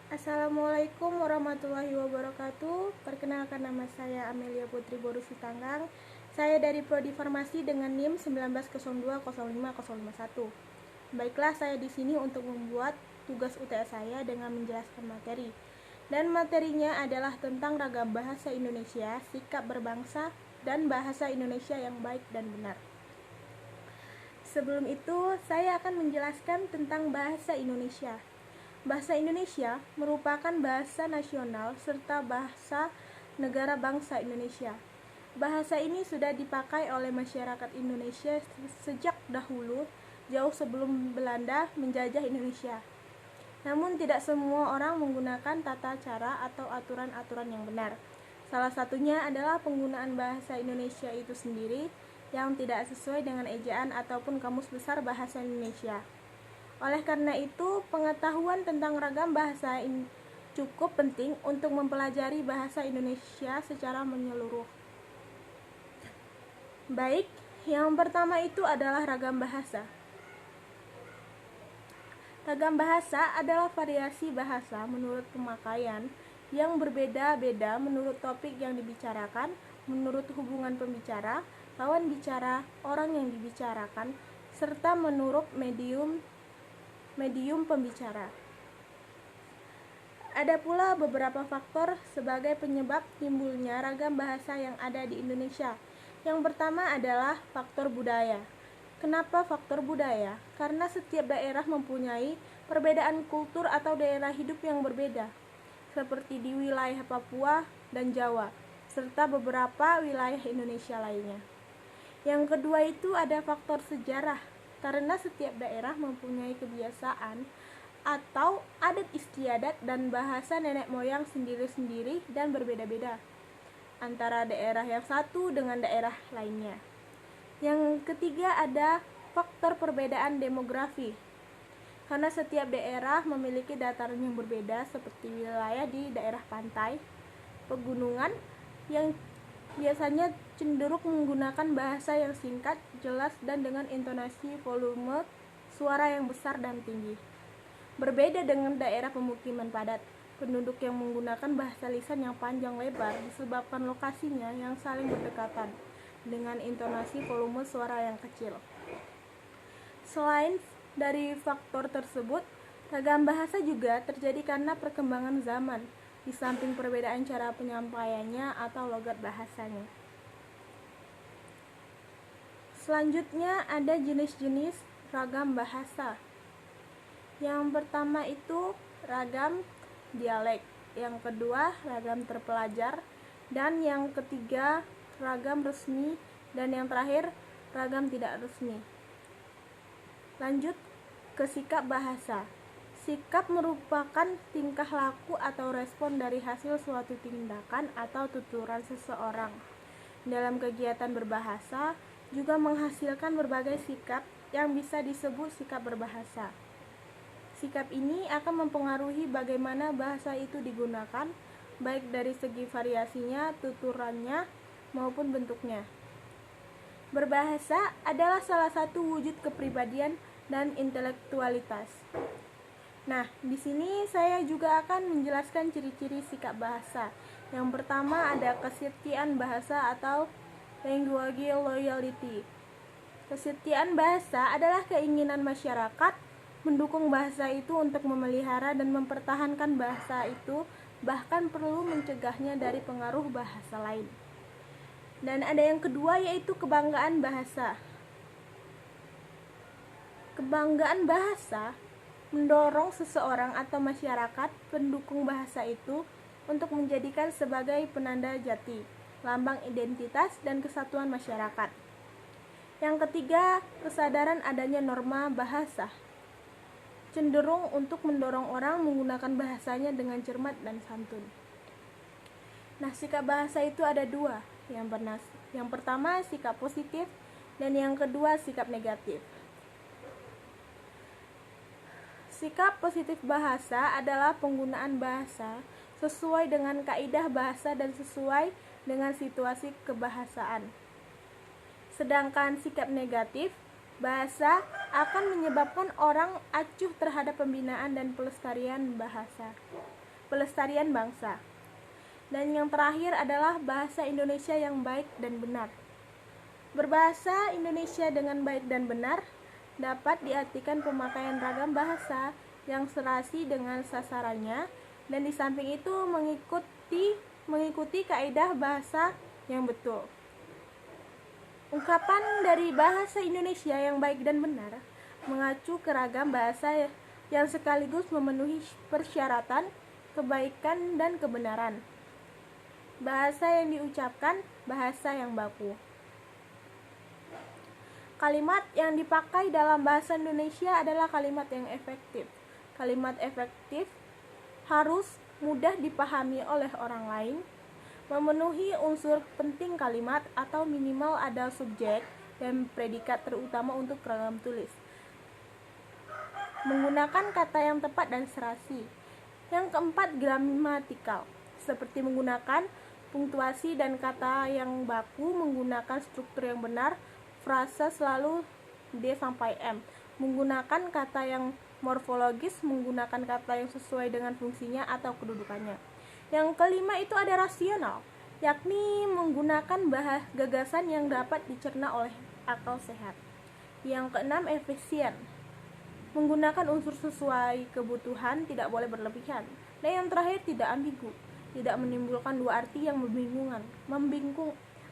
Assalamualaikum warahmatullahi wabarakatuh. Perkenalkan, nama saya Amelia Putri Boru Sitanggang. Saya dari Prodi Farmasi dengan NIM 19020501. Baiklah, saya di sini untuk membuat tugas UTS saya dengan menjelaskan materi. Dan materinya adalah tentang ragam bahasa Indonesia, sikap berbangsa, dan bahasa Indonesia yang baik dan benar. Sebelum itu, saya akan menjelaskan tentang bahasa Indonesia. Bahasa Indonesia merupakan bahasa nasional serta bahasa negara bangsa Indonesia. Bahasa ini sudah dipakai oleh masyarakat Indonesia sejak dahulu, jauh sebelum Belanda menjajah Indonesia. Namun tidak semua orang menggunakan tata cara atau aturan-aturan yang benar. Salah satunya adalah penggunaan bahasa Indonesia itu sendiri yang tidak sesuai dengan ejaan ataupun kamus besar bahasa Indonesia. Oleh karena itu, pengetahuan tentang ragam bahasa ini cukup penting untuk mempelajari bahasa Indonesia secara menyeluruh. Baik, yang pertama itu adalah ragam bahasa. Ragam bahasa adalah variasi bahasa menurut pemakaian yang berbeda-beda menurut topik yang dibicarakan, menurut hubungan pembicara, lawan bicara, orang yang dibicarakan, serta menurut medium pembicara. Ada pula beberapa faktor sebagai penyebab timbulnya ragam bahasa yang ada di Indonesia. Yang pertama adalah faktor budaya. Kenapa faktor budaya? Karena setiap daerah mempunyai perbedaan kultur atau daerah hidup yang berbeda, seperti di wilayah Papua dan Jawa, serta beberapa wilayah Indonesia lainnya. Yang kedua itu ada faktor sejarah, karena setiap daerah mempunyai kebiasaan atau adat istiadat dan bahasa nenek moyang sendiri-sendiri dan berbeda-beda antara daerah yang satu dengan daerah lainnya. Yang ketiga ada faktor perbedaan demografi, karena setiap daerah memiliki dataran yang berbeda, seperti wilayah di daerah pantai, pegunungan yang biasanya cenderung menggunakan bahasa yang singkat, jelas, dan dengan intonasi volume suara yang besar dan tinggi. Berbeda dengan daerah pemukiman padat, penduduk yang menggunakan bahasa lisan yang panjang lebar disebabkan lokasinya yang saling berdekatan dengan intonasi volume suara yang kecil. Selain dari faktor tersebut, ragam bahasa juga terjadi karena perkembangan zaman, di samping perbedaan cara penyampaiannya atau logat bahasanya. Selanjutnya ada jenis-jenis ragam bahasa. Yang pertama itu ragam dialek, yang kedua ragam terpelajar, dan yang ketiga ragam resmi, dan yang terakhir ragam tidak resmi. Lanjut ke sikap bahasa. Sikap merupakan tingkah laku atau respon dari hasil suatu tindakan atau tuturan seseorang. Dalam kegiatan berbahasa juga menghasilkan berbagai sikap yang bisa disebut sikap berbahasa. Sikap ini akan mempengaruhi bagaimana bahasa itu digunakan, baik dari segi variasinya, tuturannya, maupun bentuknya. Berbahasa adalah salah satu wujud kepribadian dan intelektualitas. Nah, di sini saya juga akan menjelaskan ciri-ciri sikap bahasa. Yang pertama ada kesetiaan bahasa atau language loyalty. Kesetiaan bahasa adalah keinginan masyarakat mendukung bahasa itu untuk memelihara dan mempertahankan bahasa itu, bahkan perlu mencegahnya dari pengaruh bahasa lain. Dan ada yang kedua yaitu kebanggaan bahasa. Kebanggaan bahasa mendorong seseorang atau masyarakat pendukung bahasa itu untuk menjadikan sebagai penanda jati, lambang identitas dan kesatuan masyarakat. Yang ketiga, kesadaran adanya norma bahasa, cenderung untuk mendorong orang menggunakan bahasanya dengan cermat dan santun. Nah, sikap bahasa itu ada dua. Yang pertama sikap positif, dan yang kedua sikap negatif. Sikap positif bahasa adalah penggunaan bahasa sesuai dengan kaidah bahasa dan sesuai dengan situasi kebahasaan. Sedangkan sikap negatif Bahasa akan menyebabkan orang acuh terhadap pembinaan dan pelestarian bangsa. Dan yang terakhir adalah bahasa Indonesia yang baik dan benar. Berbahasa Indonesia dengan baik dan benar dapat diartikan pemakaian ragam bahasa yang serasi dengan sasarannya, dan di samping itu mengikuti kaidah bahasa yang betul. Ungkapan dari bahasa Indonesia yang baik dan benar mengacu ke ragam bahasa yang sekaligus memenuhi persyaratan kebaikan dan kebenaran. Bahasa yang diucapkan, bahasa yang baku. Kalimat yang dipakai dalam bahasa Indonesia adalah kalimat yang efektif. Kalimat efektif harus mudah dipahami oleh orang lain, memenuhi unsur penting kalimat atau minimal ada subjek dan predikat terutama untuk ragam tulis. Menggunakan kata yang tepat dan serasi. Yang keempat, gramatikal, seperti menggunakan punktuasi dan kata yang baku, menggunakan struktur yang benar, frasa selalu D sampai M, menggunakan kata yang morfologis, menggunakan kata yang sesuai dengan fungsinya atau kedudukannya. Yang kelima itu ada rasional, yakni menggunakan gagasan yang dapat dicerna oleh akal sehat. Yang keenam, efisien, menggunakan unsur sesuai kebutuhan, tidak boleh berlebihan. Dan yang terakhir, tidak ambigu, tidak menimbulkan dua arti yang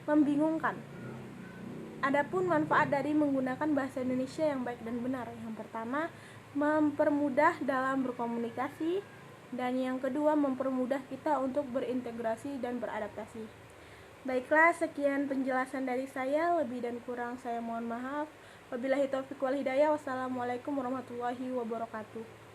membingungkan. Adapun manfaat dari menggunakan bahasa Indonesia yang baik dan benar, yang pertama, mempermudah dalam berkomunikasi, dan yang kedua, mempermudah kita untuk berintegrasi dan beradaptasi. Baiklah, sekian penjelasan dari saya. Lebih dan kurang saya mohon maaf. Wabillahi taufiq wal hidayah. Wassalamualaikum warahmatullahi wabarakatuh.